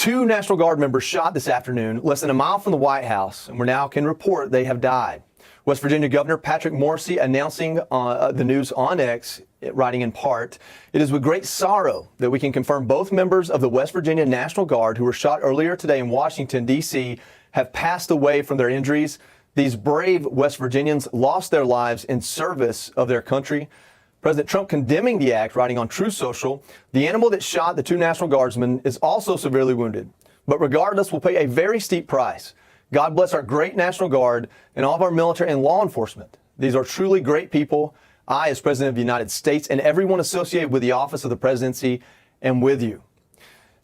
Two National Guard members shot this afternoon less than a mile from the White House, and we now can report they have died. West Virginia Governor Patrick Morrisey announcing the news on X, writing in part, "It is with great sorrow that we can confirm both members of the West Virginia National Guard who were shot earlier today in Washington, D.C. have passed away from their injuries. These brave West Virginians lost their lives in service of their country." President Trump condemning the act, writing on Truth Social, "The animal that shot the two National Guardsmen is also severely wounded, but regardless will pay a very steep price. God bless our great National Guard and all of our military and law enforcement. These are truly great people. I, as President of the United States, and everyone associated with the office of the presidency, am with you."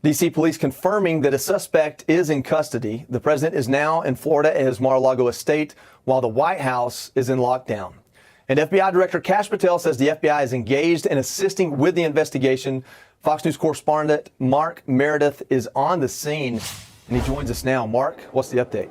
D.C. police confirming that a suspect is in custody. The president is now in Florida at his Mar-a-Lago estate, while the White House is in lockdown. And FBI Director Kash Patel says the FBI is engaged in assisting with the investigation. Fox News correspondent Mark Meredith is on the scene, and he joins us now. Mark, what's the update?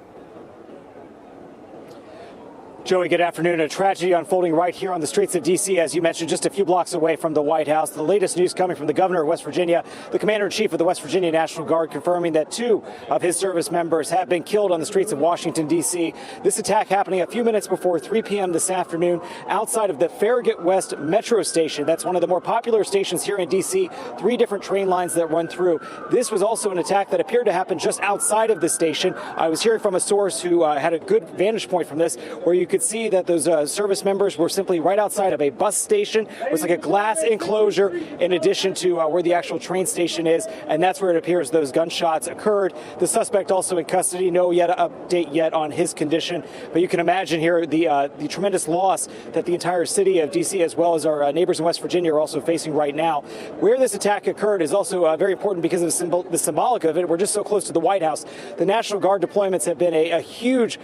Joey, good afternoon. A tragedy unfolding right here on the streets of D.C., as you mentioned, just a few blocks away from the White House. The latest news coming from the governor of West Virginia, the commander-in-chief of the West Virginia National Guard, confirming that two of his service members have been killed on the streets of Washington, D.C. This attack happening a few minutes before 3 p.m. this afternoon outside of the Farragut West Metro Station. That's one of the more popular stations here in D.C., 3 different train lines that run through. This was also an attack that appeared to happen just outside of the station. I was hearing from a source who had a good vantage point from this, where you could see that those service members were simply right outside of a bus station. It was like a glass enclosure in addition to where the actual train station is, and that's where it appears those gunshots occurred. The suspect also in custody. No update yet on his condition, but you can imagine here the tremendous loss that the entire city of D.C. as well as our neighbors in West Virginia are also facing right now. Where this attack occurred is also very important because of the symbolic of it. We're just so close to the White House. The National Guard deployments have been a huge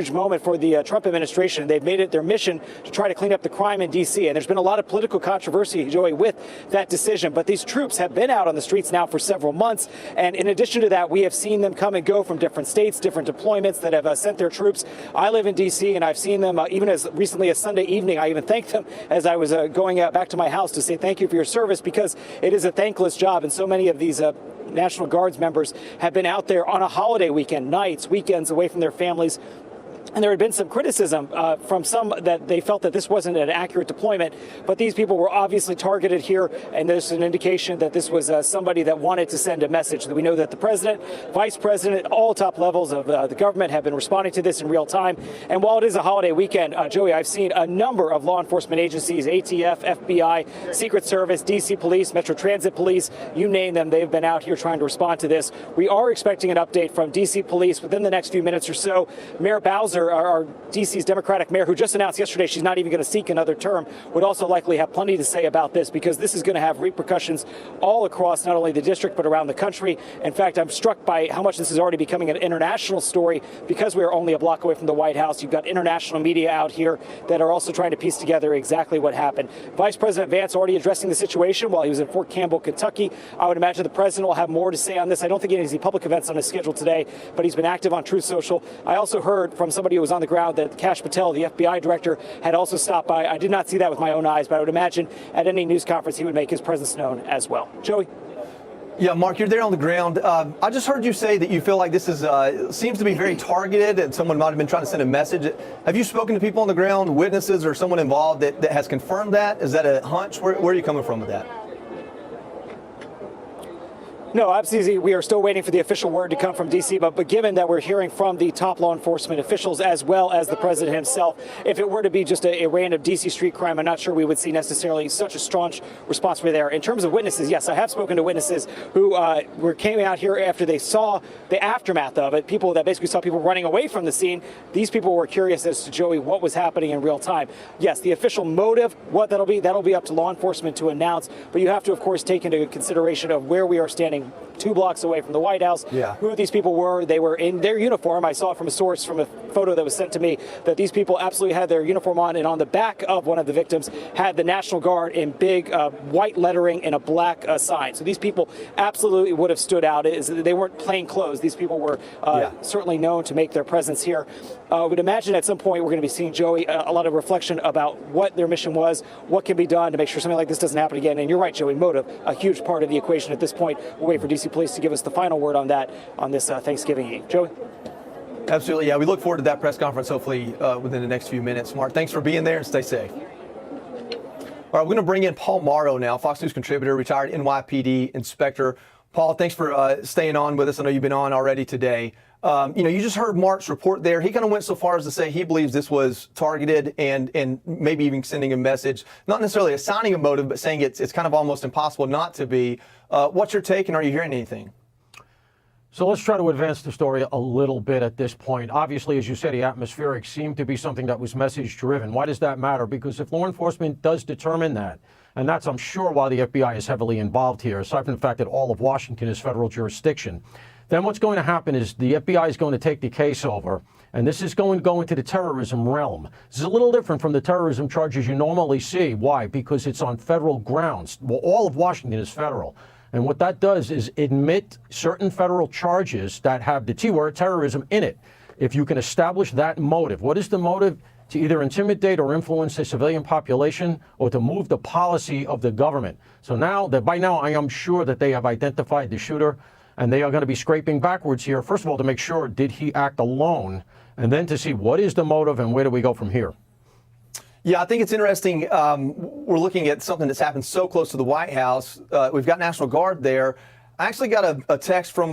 moment for the Trump administration. They've made it their mission to try to clean up the crime in D.C. And there's been a lot of political controversy, Joey, with that decision. But these troops have been out on the streets now for several months. And in addition to that, we have seen them come and go from different states, different deployments that have sent their troops. I live in D.C. and I've seen them even as recently as Sunday evening. I even thanked them as I was going out back to my house to say thank you for your service, because it is a thankless job. And so many of these National Guards members have been out there on a holiday weekend, nights, weekends away from their families. And there had been some criticism from some that they felt that this wasn't an accurate deployment, but these people were obviously targeted here, and there's an indication that this was somebody that wanted to send a message. We know that the president, vice president, all top levels of the government have been responding to this in real time. And while it is a holiday weekend, Joey, I've seen a number of law enforcement agencies, ATF, FBI, Secret Service, D.C. Police, Metro Transit Police, you name them, they've been out here trying to respond to this. We are expecting an update from D.C. Police within the next few minutes or so. Mayor Bowser, our D.C.'s Democratic mayor, who just announced yesterday she's not even going to seek another term, would also likely have plenty to say about this, because this is going to have repercussions all across not only the district but around the country. In fact, I'm struck by how much this is already becoming an international story, because we are only a block away from the White House. You've got international media out here that are also trying to piece together exactly what happened. Vice President Vance already addressing the situation while he was in Fort Campbell, Kentucky. I would imagine the president will have more to say on this. I don't think he has any public events on his schedule today, but he's been active on Truth Social. I also heard from somebody who was on the ground that Kash Patel, the FBI director, had also stopped by. I did not see that with my own eyes, but I would imagine at any news conference he would make his presence known as well. Joey? Yeah, Mark, you're there on the ground. I just heard you say that you feel like this is seems to be very targeted and someone might have been trying to send a message. Have you spoken to people on the ground, witnesses or someone involved that has confirmed that? Is that a hunch? Where are you coming from with that? No, absolutely. We are still waiting for the official word to come from D.C., but given that we're hearing from the top law enforcement officials as well as the president himself, if it were to be just a random D.C. street crime, I'm not sure we would see necessarily such a strong response for there. In terms of witnesses, yes, I have spoken to witnesses who came out here after they saw the aftermath of it, people that basically saw people running away from the scene. These people were curious as to, Joey, what was happening in real time. Yes, the official motive, what that'll be up to law enforcement to announce, but you have to, of course, take into consideration of where we are standing 2 blocks away from the White House. Yeah. Who these people were. They were in their uniform. I saw it from a source from a photo that was sent to me that these people absolutely had their uniform on, and on the back of one of the victims had the National Guard in big white lettering and a black sign. So these people absolutely would have stood out. They weren't plain clothes. These people were certainly known to make their presence here. I would imagine at some point we're going to be seeing, Joey, a lot of reflection about what their mission was, what can be done to make sure something like this doesn't happen again. And you're right, Joey, motive, a huge part of the equation at this point. We'll wait for DC D.C. Police to give us the final word on that on this Thanksgiving Eve. Joey? Absolutely. Yeah, we look forward to that press conference hopefully within the next few minutes. Mark, thanks for being there and stay safe. All right, we're going to bring in Paul Mauro now, Fox News contributor, retired NYPD inspector. Paul, thanks for staying on with us. I know you've been on already today. You just heard Mark's report there. He kind of went so far as to say he believes this was targeted and maybe even sending a message, not necessarily assigning a motive, but saying it's kind of almost impossible not to be. What's your take, and are you hearing anything? So let's try to advance the story a little bit at this point. Obviously, as you said, the atmospheric seemed to be something that was message driven. Why does that matter? Because if law enforcement does determine that, and that's, I'm sure, why the FBI is heavily involved here, aside from the fact that all of Washington is federal jurisdiction, then what's going to happen is the FBI is going to take the case over, and this is going to go into the terrorism realm. This is a little different from the terrorism charges you normally see. Why? Because it's on federal grounds. Well, all of Washington is federal. And what that does is admit certain federal charges that have the T word, terrorism, in it. If you can establish that motive. What is the motive? To either intimidate or influence the civilian population or to move the policy of the government. So now, by now, I am sure that they have identified the shooter, and they are going to be scraping backwards here. First of all, to make sure, did he act alone? And then to see what is the motive and where do we go from here? Yeah, I think it's interesting. We're looking at something that's happened so close to the White House. We've got National Guard there. I actually got a text from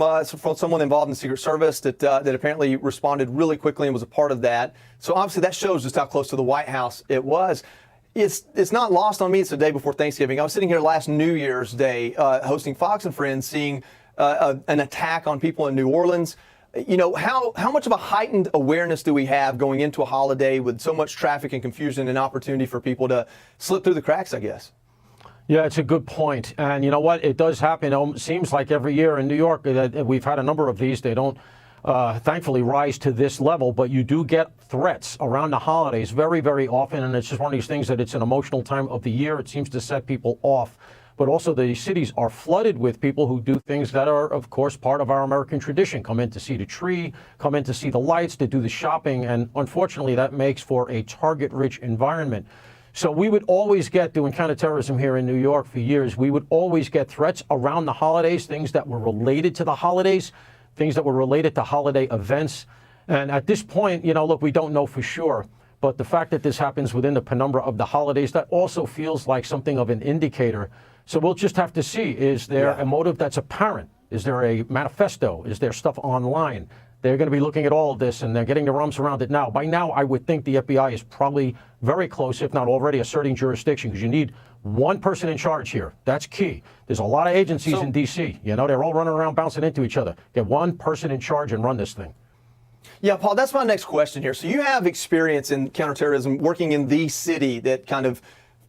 someone involved in the Secret Service that apparently responded really quickly and was a part of that. So obviously that shows just how close to the White House it was. It's not lost on me. It's the day before Thanksgiving. I was sitting here last New Year's Day hosting Fox and Friends, seeing an attack on people in New Orleans. You know, how much of a heightened awareness do we have going into a holiday with so much traffic and confusion and opportunity for people to slip through the cracks, I guess? Yeah, it's a good point. And you know what? It does happen. It seems like every year in New York, we've had a number of these. They don't, thankfully, rise to this level, but you do get threats around the holidays very, very often. And it's just one of these things that it's an emotional time of the year. It seems to set people off. But also the cities are flooded with people who do things that are, of course, part of our American tradition. Come in to see the tree, come in to see the lights, to do the shopping. And unfortunately, that makes for a target-rich environment. So we would always get, doing counterterrorism here in New York for years, we would always get threats around the holidays, things that were related to the holidays, things that were related to holiday events. And at this point, you know, look, we don't know for sure. But the fact that this happens within the penumbra of the holidays, that also feels like something of an indicator. So we'll just have to see, is there a motive that's apparent? Is there a manifesto? Is there stuff online? They're going to be looking at all of this, and they're getting their arms around it now. By now, I would think the FBI is probably very close, if not already, asserting jurisdiction, because you need one person in charge here. That's key. There's a lot of agencies in D.C. You know, they're all running around bouncing into each other. Get one person in charge and run this thing. Yeah, Paul, that's my next question here. So you have experience in counterterrorism working in the city that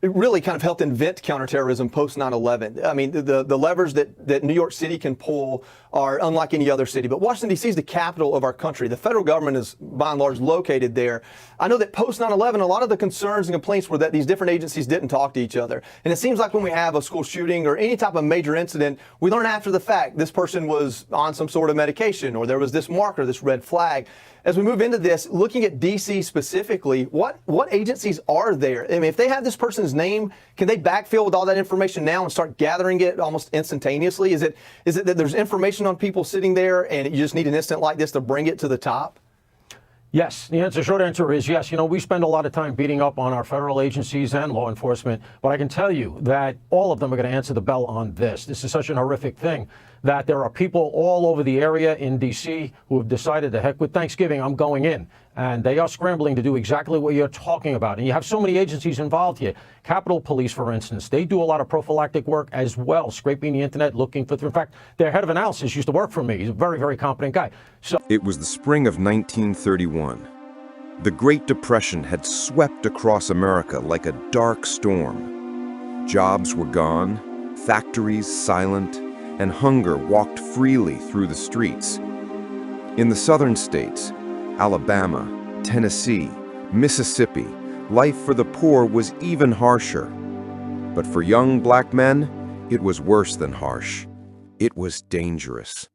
really helped invent counterterrorism post 9/11. I mean, the levers that New York City can pull are unlike any other city. But Washington, D.C. is the capital of our country. The federal government is, by and large, located there. I know that post 9/11, a lot of the concerns and complaints were that these different agencies didn't talk to each other. And it seems like when we have a school shooting or any type of major incident, we learn after the fact this person was on some sort of medication or there was this marker, this red flag. As we move into this, looking at D.C. specifically, what agencies are there? I mean, if they have this person's name, can they backfill with all that information now and start gathering it almost instantaneously? Is it that there's information on people sitting there and you just need an instant like this to bring it to the top? Yes. The short answer is yes. You know, we spend a lot of time beating up on our federal agencies and law enforcement, but I can tell you that all of them are going to answer the bell on this. This is such an horrific thing that there are people all over the area in D.C. who have decided, the heck with Thanksgiving, I'm going in. And they are scrambling to do exactly what you're talking about. And you have so many agencies involved here. Capitol Police, for instance, they do a lot of prophylactic work as well, scraping the internet, looking for, in fact, their head of analysis used to work for me. He's a very, very competent guy. So it was the spring of 1931. The Great Depression had swept across America like a dark storm. Jobs were gone, factories silent, and hunger walked freely through the streets. In the southern states, Alabama, Tennessee, Mississippi, life for the poor was even harsher. But for young black men, it was worse than harsh. It was dangerous.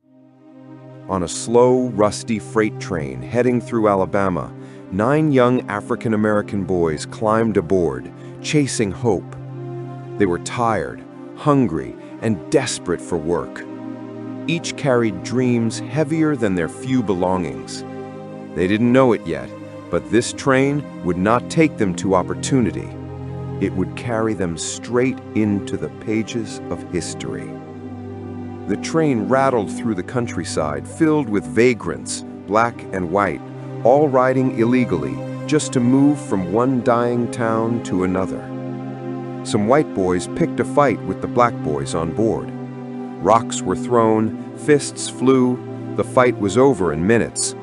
On a slow, rusty freight train heading through Alabama, 9 young African-American boys climbed aboard, chasing hope. They were tired, hungry, and desperate for work. Each carried dreams heavier than their few belongings. They didn't know it yet, but this train would not take them to opportunity. It would carry them straight into the pages of history. The train rattled through the countryside, filled with vagrants, black and white, all riding illegally, just to move from one dying town to another. Some white boys picked a fight with the black boys on board. Rocks were thrown, fists flew, the fight was over in minutes.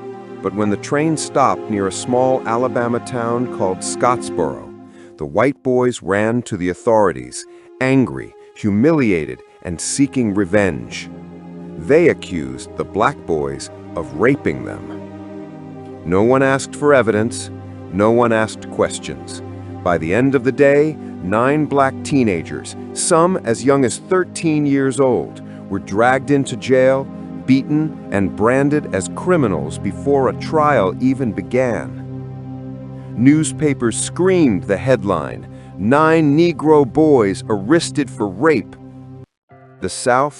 But when the train stopped near a small Alabama town called Scottsboro, the white boys ran to the authorities, angry, humiliated, and seeking revenge. They accused the black boys of raping them. No one asked for evidence, no one asked questions. By the end of the day, 9 black teenagers, some as young as 13 years old, were dragged into jail, beaten, and branded as criminals before a trial even began. Newspapers screamed the headline, 9 Negro boys arrested for rape. The South